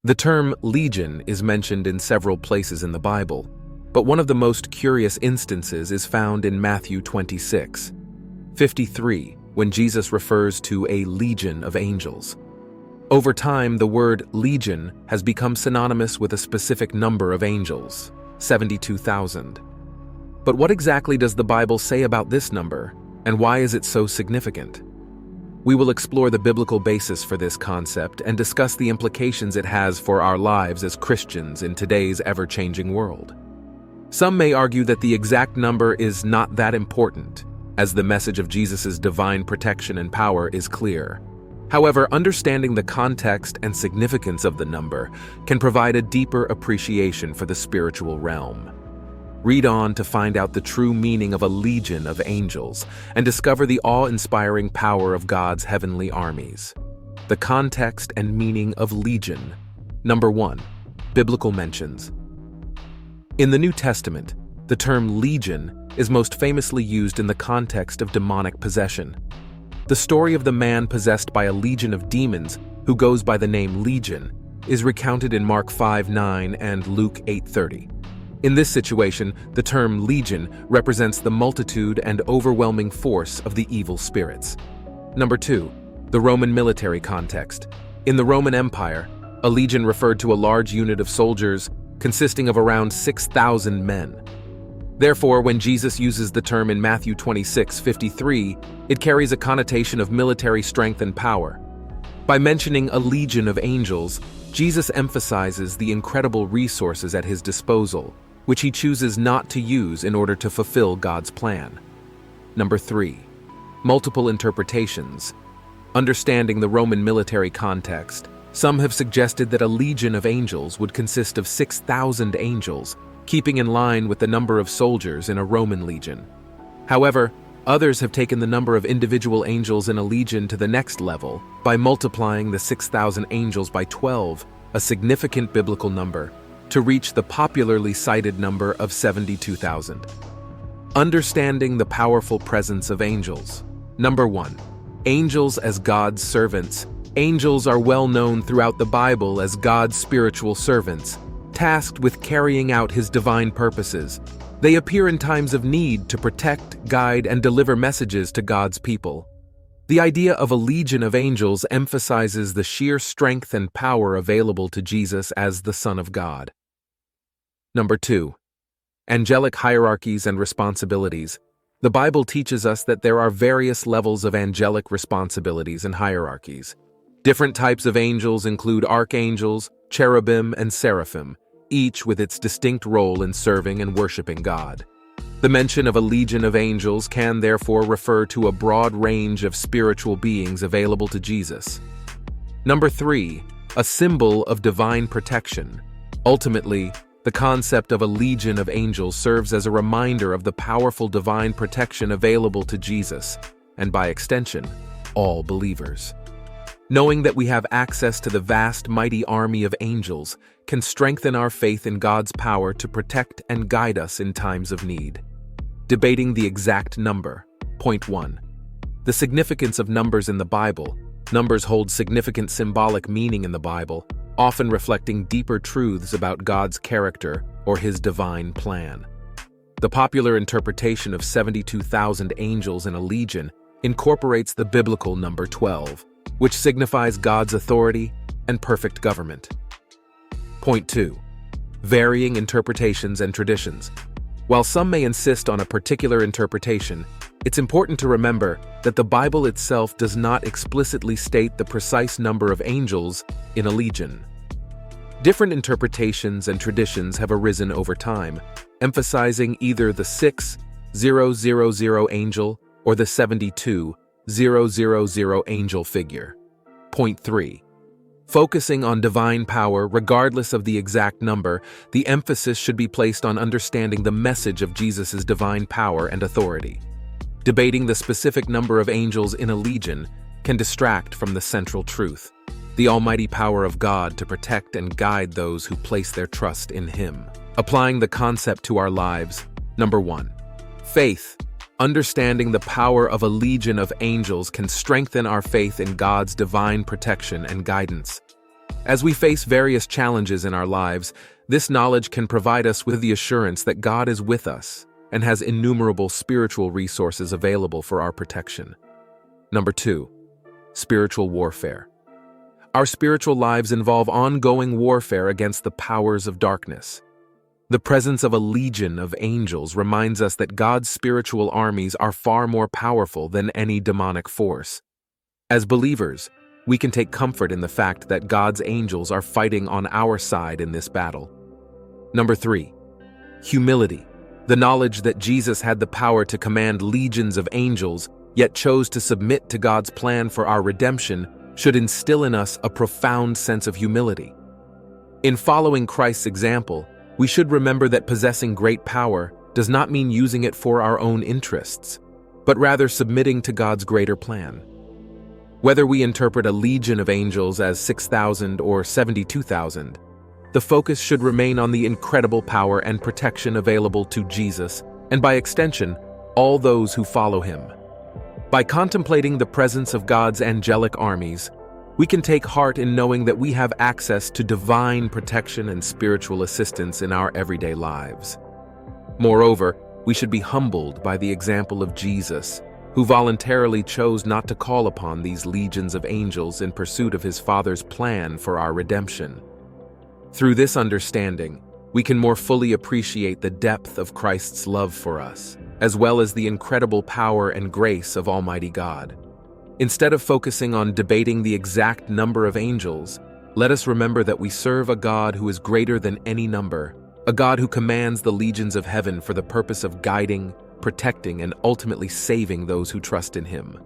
The term legion is mentioned in several places in the Bible, but one of the most curious instances is found in Matthew 26:53, when Jesus refers to a legion of angels. Over time, the word legion has become synonymous with a specific number of angels, 72,000. But what exactly does the Bible say about this number, and why is it so significant? We will explore the biblical basis for this concept and discuss the implications it has for our lives as Christians in today's ever-changing world. Some may argue that the exact number is not that important, as the message of Jesus' divine protection and power is clear. However, understanding the context and significance of the number can provide a deeper appreciation for the spiritual realm. Read on to find out the true meaning of a legion of angels and discover the awe-inspiring power of God's heavenly armies. The context and meaning of legion. Number 1. Biblical mentions. In the New Testament, the term legion is most famously used in the context of demonic possession. The story of the man possessed by a legion of demons, who goes by the name Legion, is recounted in Mark 5:9 and Luke 8:30. In this situation, the term legion represents the multitude and overwhelming force of the evil spirits. Number 2. The Roman military context. In the Roman Empire, a legion referred to a large unit of soldiers consisting of around 6,000 men. Therefore, when Jesus uses the term in Matthew 26:53, it carries a connotation of military strength and power. By mentioning a legion of angels, Jesus emphasizes the incredible resources at his disposal, which he chooses not to use in order to fulfill God's plan. Number 3. Multiple interpretations. Understanding the Roman military context, some have suggested that a legion of angels would consist of 6,000 angels, keeping in line with the number of soldiers in a Roman legion. However, others have taken the number of individual angels in a legion to the next level by multiplying the 6,000 angels by 12, a significant biblical number, to reach the popularly cited number of 72,000. Understanding the powerful presence of angels. Number 1. Angels as God's servants. Angels are well known throughout the Bible as God's spiritual servants, tasked with carrying out his divine purposes. They appear in times of need to protect, guide, and deliver messages to God's people. The idea of a legion of angels emphasizes the sheer strength and power available to Jesus as the Son of God. Number 2. Angelic hierarchies and responsibilities. The Bible teaches us that there are various levels of angelic responsibilities and hierarchies. Different types of angels include archangels, cherubim, and seraphim, each with its distinct role in serving and worshiping God. The mention of a legion of angels can therefore refer to a broad range of spiritual beings available to Jesus. Number 3. A symbol of divine protection. Ultimately, the concept of a legion of angels serves as a reminder of the powerful divine protection available to Jesus, and by extension, all believers. Knowing that we have access to the vast, mighty army of angels can strengthen our faith in God's power to protect and guide us in times of need. Debating the exact number. Point 1. The significance of numbers in the Bible. Numbers hold significant symbolic meaning in the Bible, often reflecting deeper truths about God's character or his divine plan. The popular interpretation of 72,000 angels in a legion incorporates the biblical number 12, which signifies God's authority and perfect government. Point 2. Varying interpretations and traditions. While some may insist on a particular interpretation, it's important to remember that the Bible itself does not explicitly state the precise number of angels in a legion. Different interpretations and traditions have arisen over time, emphasizing either the 6,000 angel or the 72,000 angel figure. Point 3. Focusing on divine power regardless of the exact number, the emphasis should be placed on understanding the message of Jesus' divine power and authority. Debating the specific number of angels in a legion can distract from the central truth, the almighty power of God to protect and guide those who place their trust in him. Applying the concept to our lives. Number 1. Faith. Understanding the power of a legion of angels can strengthen our faith in God's divine protection and guidance. As we face various challenges in our lives, this knowledge can provide us with the assurance that God is with us and has innumerable spiritual resources available for our protection. Number 2, spiritual warfare. Our spiritual lives involve ongoing warfare against the powers of darkness. The presence of a legion of angels reminds us that God's spiritual armies are far more powerful than any demonic force. As believers, we can take comfort in the fact that God's angels are fighting on our side in this battle. Number 3, humility. The knowledge that Jesus had the power to command legions of angels, yet chose to submit to God's plan for our redemption, should instill in us a profound sense of humility. In following Christ's example, we should remember that possessing great power does not mean using it for our own interests, but rather submitting to God's greater plan. Whether we interpret a legion of angels as 6,000 or 72,000, the focus should remain on the incredible power and protection available to Jesus, and by extension, all those who follow him. By contemplating the presence of God's angelic armies, we can take heart in knowing that we have access to divine protection and spiritual assistance in our everyday lives. Moreover, we should be humbled by the example of Jesus, who voluntarily chose not to call upon these legions of angels in pursuit of his Father's plan for our redemption. Through this understanding, we can more fully appreciate the depth of Christ's love for us, as well as the incredible power and grace of Almighty God. Instead of focusing on debating the exact number of angels, let us remember that we serve a God who is greater than any number, a God who commands the legions of heaven for the purpose of guiding, protecting, and ultimately saving those who trust in him.